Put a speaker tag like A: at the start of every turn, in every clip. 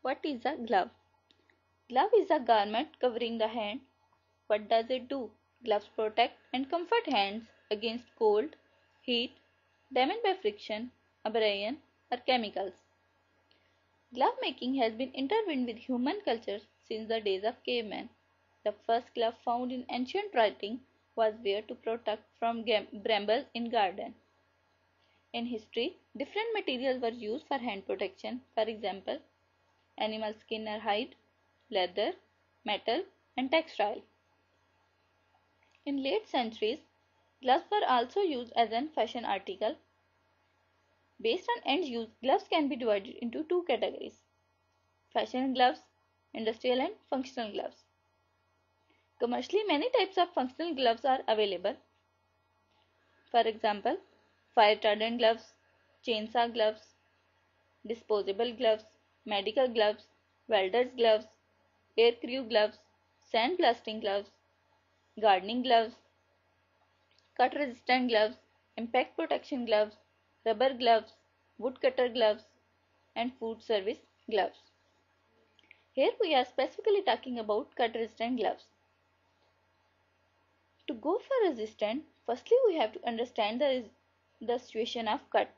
A: What is a glove? Glove is a garment covering the hand. What does it do? Gloves protect and comfort hands against cold, heat, damage by friction, abrasion, or chemicals. Glove making has been intertwined with human culture since the days of cavemen. The first glove found in ancient writing was worn to protect from brambles in gardens. In history, different materials were used for hand protection. For example, animal skin or hide, leather, metal, and textile. In late centuries, gloves were also used as an fashion article. Based on end use, gloves can be divided into two categories: fashion gloves, industrial and functional gloves. Commercially, many types of functional gloves are available. For example, fire retardant gloves, chainsaw gloves, disposable gloves, medical gloves, welder's gloves, aircrew gloves, sandblasting gloves, gardening gloves, cut resistant gloves, impact protection gloves, rubber gloves, woodcutter gloves, and food service gloves. Here we are specifically talking about cut resistant gloves. To go for resistant, firstly we have to understand the situation of cut.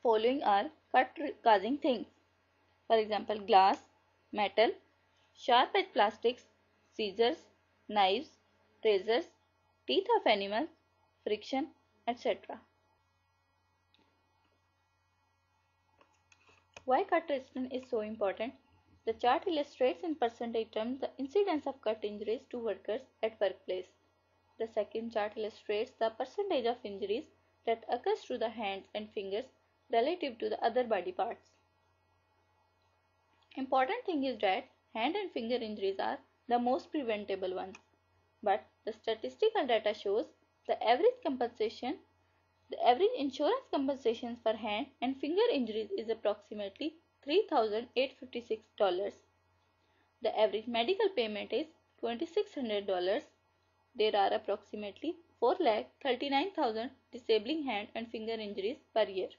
A: Following are cut causing things. For example, glass, metal, sharp-edged plastics, scissors, knives, razors, teeth of animals, friction, etc. Why cut resistance is so important? The chart illustrates in percentage terms the incidence of cut injuries to workers at workplace. The second chart illustrates the percentage of injuries that occurs to the hands and fingers relative to the other body parts. Important thing is that hand and finger injuries are the most preventable ones, but the statistical data shows the average insurance compensations for hand and finger injuries is approximately $3,856. The average medical payment is $2,600. There are approximately 4,39,000 disabling hand and finger injuries per year.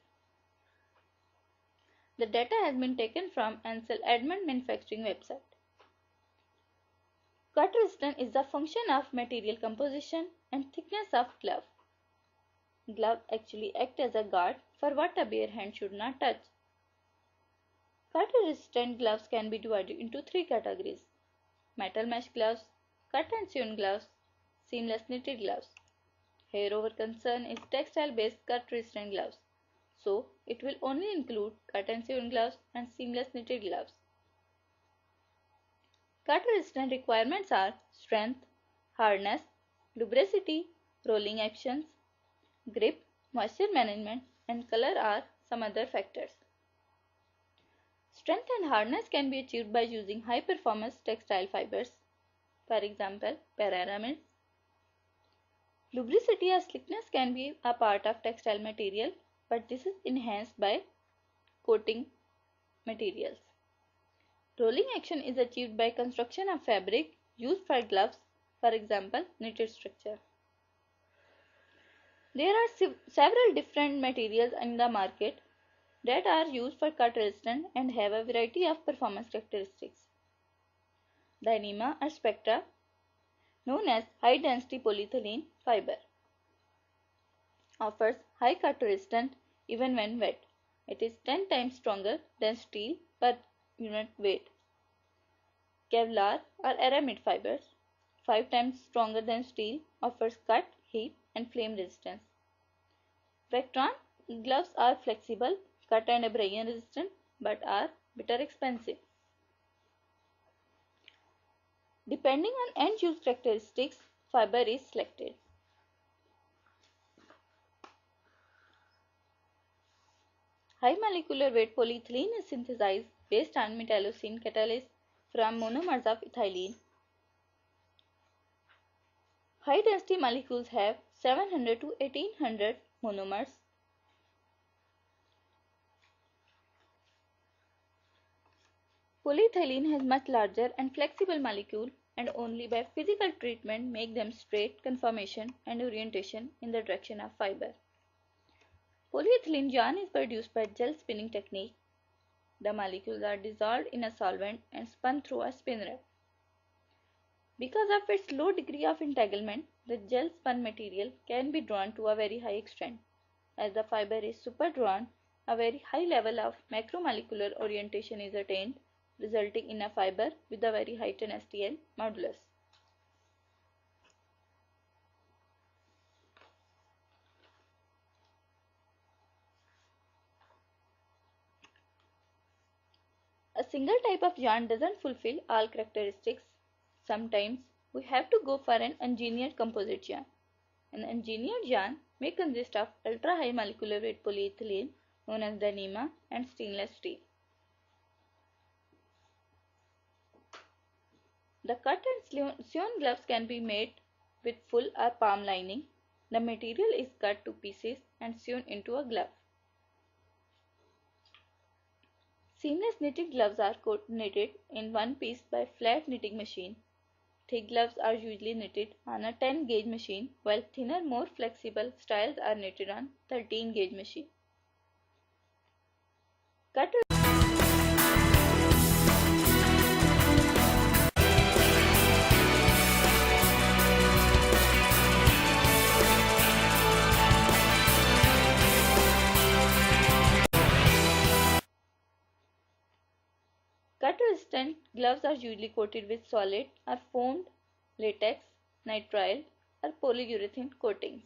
A: The data has been taken from Ansel Admont Manufacturing website. Cut resistance is the function of material composition and thickness of glove. Glove actually act as a guard for what a bare hand should not touch. Cut resistant gloves can be divided into three categories: metal mesh gloves, cut and sewn gloves, seamless knitted gloves. Here our concern is textile based cut resistant gloves, so it will only include cut and sewn gloves and seamless knitted gloves. Cut resistant requirements are strength, hardness, lubricity, rolling actions, grip, moisture management, and color are some other factors. Strength and hardness can be achieved by using high performance textile fibers, for example, pararamids. Lubricity or slickness can be a part of textile material, but this is enhanced by coating materials. Rolling action is achieved by construction of fabric used for gloves, for example, knitted structure. There are several different materials in the market that are used for cut resistant and have a variety of performance characteristics. Dyneema or Spectra, known as high density polyethylene fiber, offers high cut resistance even when wet. It is 10 times stronger than steel per unit weight. Kevlar or aramid fibers, 5 times stronger than steel, offers cut, heat and flame resistance. Vectron gloves are flexible, cut and abrasion resistant, but are bitter expensive. Depending on end use characteristics, fiber is selected. High molecular weight polyethylene is synthesized based on metallocene catalyst from monomers of ethylene. High density molecules have 700 to 1800 monomers. Polyethylene has much larger and flexible molecule, and only by physical treatment make them straight conformation and orientation in the direction of fiber. Polyethylene yarn is produced by gel spinning technique. The molecules are dissolved in a solvent and spun through a spin rack. Because of its low degree of entanglement, the gel spun material can be drawn to a very high extent. As the fiber is super drawn, a very high level of macromolecular orientation is attained, resulting in a fiber with a very high tenacity and modulus. A single type of yarn doesn't fulfill all characteristics. Sometimes we have to go for an engineered composite yarn. An engineered yarn may consist of ultra-high molecular weight polyethylene known as Dyneema and stainless steel. The cut and sewn gloves can be made with full or palm lining. The material is cut to pieces and sewn into a glove. Seamless knitted gloves are knitted in one piece by flat knitting machine. Thick gloves are usually knitted on a 10-gauge machine, while thinner, more flexible styles are knitted on 13-gauge machine. Cut Cut-resistant gloves are usually coated with solid or foamed latex, nitrile, or polyurethane coatings.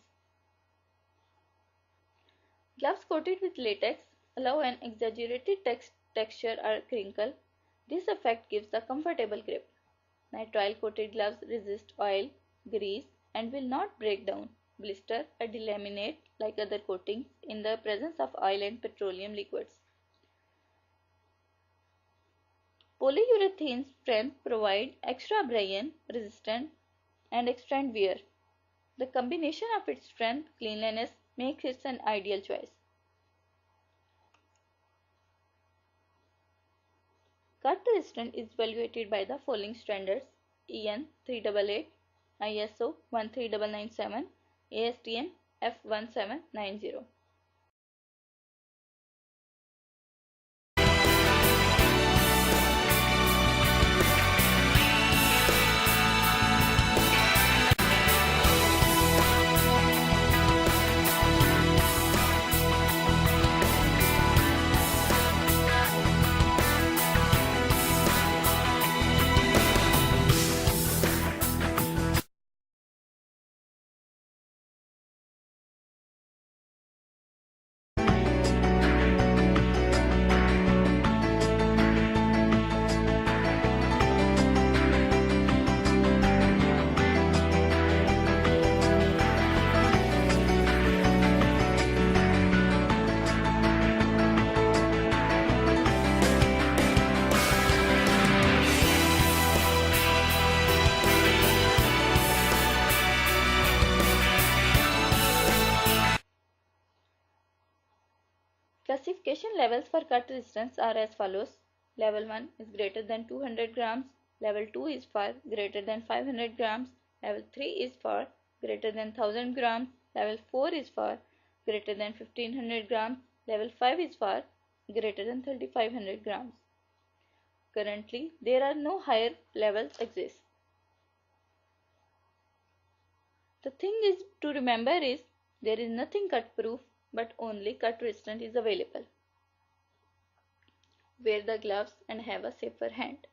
A: Gloves coated with latex allow an exaggerated texture or crinkle. This effect gives a comfortable grip. Nitrile coated gloves resist oil, grease, and will not break down, blister, or delaminate like other coatings in the presence of oil and petroleum liquids. Polyurethane strength provide extra abrasion resistance and extend wear. The combination of its strength, cleanliness makes it an ideal choice. Cut resistance is evaluated by the following standards: EN 388, ISO 13997, ASTM F1790. Classification levels for cut resistance are as follows. Level 1 is greater than 200 grams. Level 2 is for greater than 500 grams. Level 3 is for greater than 1000 grams. Level 4 is for greater than 1500 grams. Level 5 is for greater than 3500 grams. Currently, there are no higher levels exist. The thing is to remember is there is nothing cut proof, but only cut resistant is available. Wear the gloves and have a safer hand.